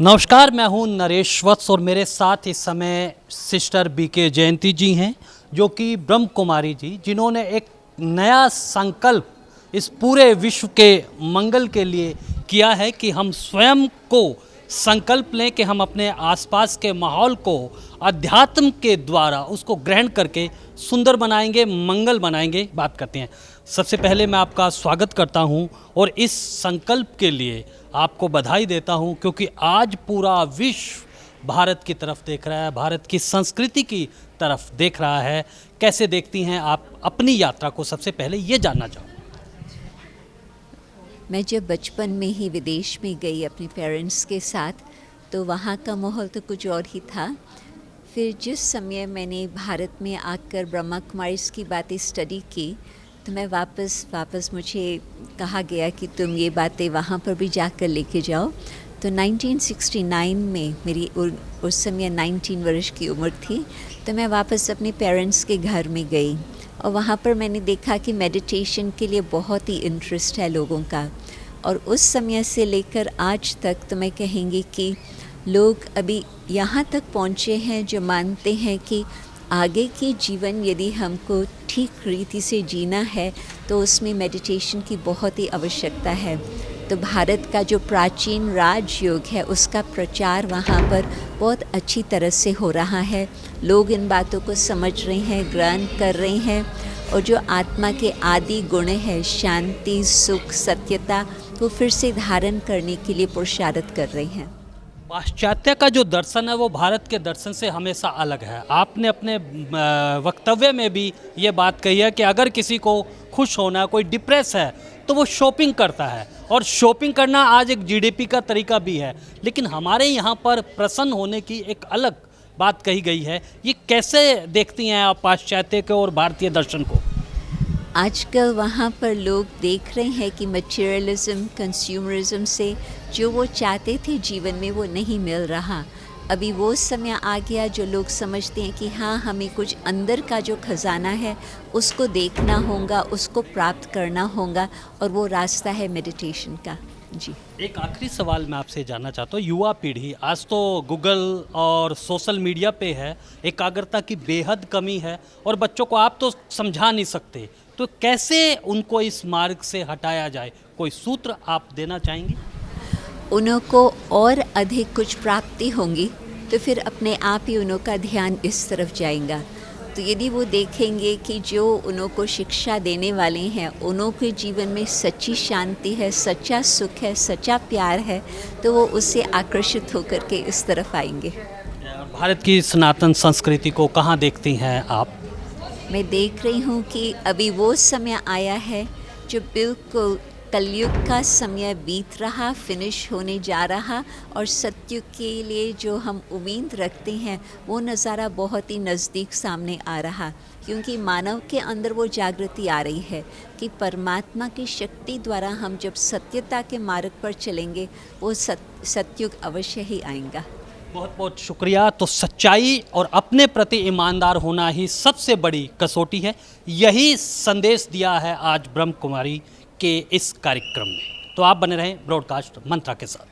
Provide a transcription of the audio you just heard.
नमस्कार, मैं हूं नरेश वत्स और मेरे साथ इस समय सिस्टर बीके जयंती जी हैं, जो कि ब्रह्म कुमारी जी, जिन्होंने एक नया संकल्प इस पूरे विश्व के मंगल के लिए किया है कि हम स्वयं को संकल्प लें कि हम अपने आसपास के माहौल को अध्यात्म के द्वारा उसको ग्रहण करके सुंदर बनाएंगे, मंगल बनाएंगे। बात करते हैं। सबसे पहले मैं आपका स्वागत करता हूं और इस संकल्प के लिए आपको बधाई देता हूं, क्योंकि आज पूरा विश्व भारत की तरफ देख रहा है, भारत की संस्कृति की तरफ देख रहा है। कैसे देखती हैं आप अपनी यात्रा को? सबसे पहले ये जानना चाहूँ। मैं जब बचपन में ही विदेश में गई अपने पेरेंट्स के साथ, तो वहाँ का माहौल तो कुछ और ही था। फिर जिस समय मैंने भारत में आकर ब्रह्मा कुमारीज की बातें स्टडी की, तो मैं वापस मुझे कहा गया कि तुम ये बातें वहाँ पर भी जाकर लेके जाओ। तो 1969 में मेरी उस समय 19 वर्ष की उम्र थी, तो मैं वापस अपने पेरेंट्स के घर में गई और वहाँ पर मैंने देखा कि मेडिटेशन के लिए बहुत ही इंटरेस्ट है लोगों का। और उस समय से लेकर आज तक तो मैं कहेंगी कि लोग अभी यहाँ तक पहुँचे हैं जो मानते हैं कि आगे की जीवन यदि हमको ठीक रीति से जीना है तो उसमें मेडिटेशन की बहुत ही आवश्यकता है। तो भारत का जो प्राचीन राजयोग है उसका प्रचार वहाँ पर बहुत अच्छी तरह से हो रहा है। लोग इन बातों को समझ रहे हैं, ग्रहण कर रहे हैं और जो आत्मा के आदि गुण है, शांति, सुख, सत्यता, वो फिर से धारण करने के लिए पुरुषार्थ कर रहे हैं। पाश्चात्य का जो दर्शन है वो भारत के दर्शन से हमेशा अलग है। आपने अपने वक्तव्य में भी ये बात कही है कि अगर किसी को खुश होना है, कोई डिप्रेस है, तो वो शॉपिंग करता है, और शॉपिंग करना आज एक जीडीपी का तरीका भी है। लेकिन हमारे यहाँ पर प्रसन्न होने की एक अलग बात कही गई है। ये कैसे देखती हैं आप पाश्चात्य को और भारतीय दर्शन को? आजकल वहाँ पर लोग देख रहे हैं कि मटेरियलिज्म, कंज्यूमरिज्म से जो वो चाहते थे जीवन में वो नहीं मिल रहा। अभी वो समय आ गया जो लोग समझते हैं कि हाँ, हमें कुछ अंदर का जो खजाना है उसको देखना होगा, उसको प्राप्त करना होगा, और वो रास्ता है मेडिटेशन का। जी, एक आखिरी सवाल मैं आपसे जानना चाहता हूँ। युवा पीढ़ी आज तो गूगल और सोशल मीडिया पे है, एकाग्रता की बेहद कमी है और बच्चों को आप तो समझा नहीं सकते, तो कैसे उनको इस मार्ग से हटाया जाए? कोई सूत्र आप देना चाहेंगे? उनको और अधिक कुछ प्राप्ति होंगी तो फिर अपने आप ही उनका ध्यान इस तरफ जाएगा। तो यदि वो देखेंगे कि जो उनको शिक्षा देने वाले हैं उनके जीवन में सच्ची शांति है, सच्चा सुख है, सच्चा प्यार है, तो वो उससे आकर्षित होकर के इस तरफ आएंगे। भारत की सनातन संस्कृति को कहाँ देखती हैं आप? मैं देख रही हूँ कि अभी वो समय आया है जो बिल्कुल कलयुग का समय बीत रहा, फिनिश होने जा रहा, और सतयुग के लिए जो हम उम्मीद रखते हैं वो नज़ारा बहुत ही नज़दीक सामने आ रहा, क्योंकि मानव के अंदर वो जागृति आ रही है कि परमात्मा की शक्ति द्वारा हम जब सत्यता के मार्ग पर चलेंगे वो सतयुग अवश्य ही आएगा। बहुत बहुत शुक्रिया। तो सच्चाई और अपने प्रति ईमानदार होना ही सबसे बड़ी कसौटी है। यही संदेश दिया है आज ब्रह्म कुमारी के इस कार्यक्रम में। तो आप बने रहें ब्रॉडकास्ट मंत्रा के साथ।